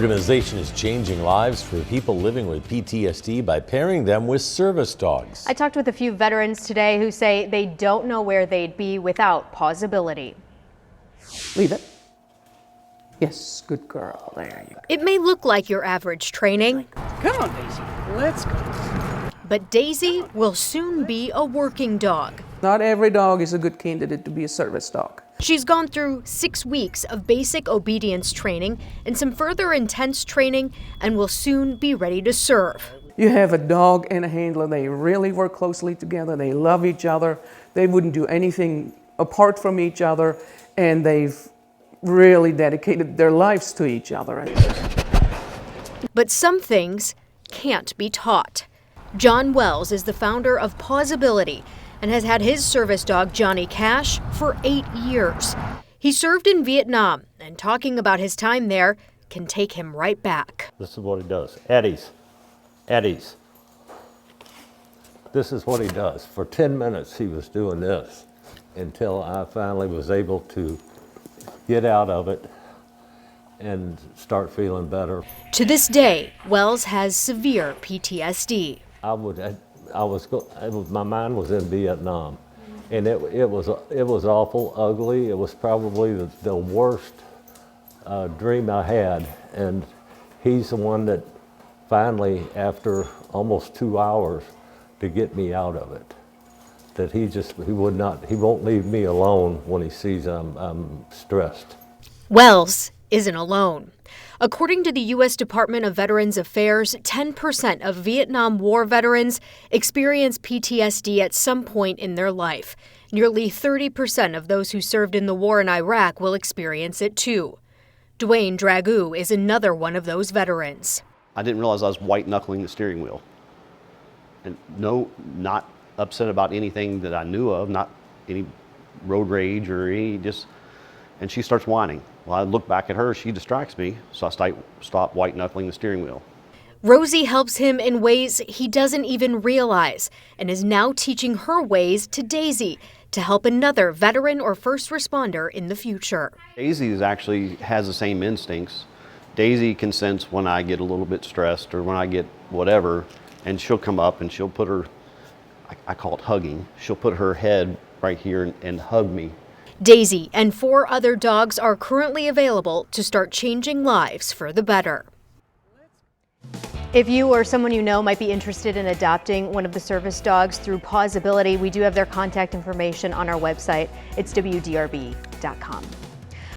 Organization is changing lives for people living with PTSD by pairing them with service dogs. I talked with a few veterans today who say they don't know where they'd be without Paws-ability. Leave it. Yes, good girl. There you go. It may look like your average training. Come on, Daisy. Let's go. But Daisy will soon be a working dog. Not every dog is a good candidate to be a service dog. She's gone through 6 weeks of basic obedience training and some further intense training and will soon be ready to serve. You have a dog and a handler. They really work closely together. They love each other. They wouldn't do anything apart from each other, and they've really dedicated their lives to each other. But some things can't be taught. John Wells is the founder of Paws-ability and has had his service dog, Johnny Cash, for 8 years. He served in Vietnam, and talking about his time there can take him right back. This is what he does. Eddies. Eddies. This is what he does. For 10 minutes he was doing this until I finally was able to get out of it and start feeling better. To this day, Wells has severe PTSD. My mind was in Vietnam, and it was awful, ugly. It was probably the worst dream I had, and he's the one that finally, after almost 2 hours, to get me out of it. That he won't leave me alone when he sees I'm stressed. Wells isn't alone. According to the U.S. Department of Veterans Affairs, 10% of Vietnam War veterans experience PTSD at some point in their life. Nearly 30% of those who served in the war in Iraq will experience it too. Dwayne Dragoo is another one of those veterans. I didn't realize I was white-knuckling the steering wheel. And no, not upset about anything that I knew of, not any road rage or and she starts whining. Well, I look back at her, she distracts me, so I stop white-knuckling the steering wheel. Rosie helps him in ways he doesn't even realize and is now teaching her ways to Daisy to help another veteran or first responder in the future. Daisy actually has the same instincts. Daisy can sense when I get a little bit stressed or when I get whatever, and she'll come up and she'll put her, I call it hugging, she'll put her head right here and hug me. Daisy and 4 other dogs are currently available to start changing lives for the better. If you or someone you know might be interested in adopting one of the service dogs through Paws-ability, we do have their contact information on our website. It's WDRB.com.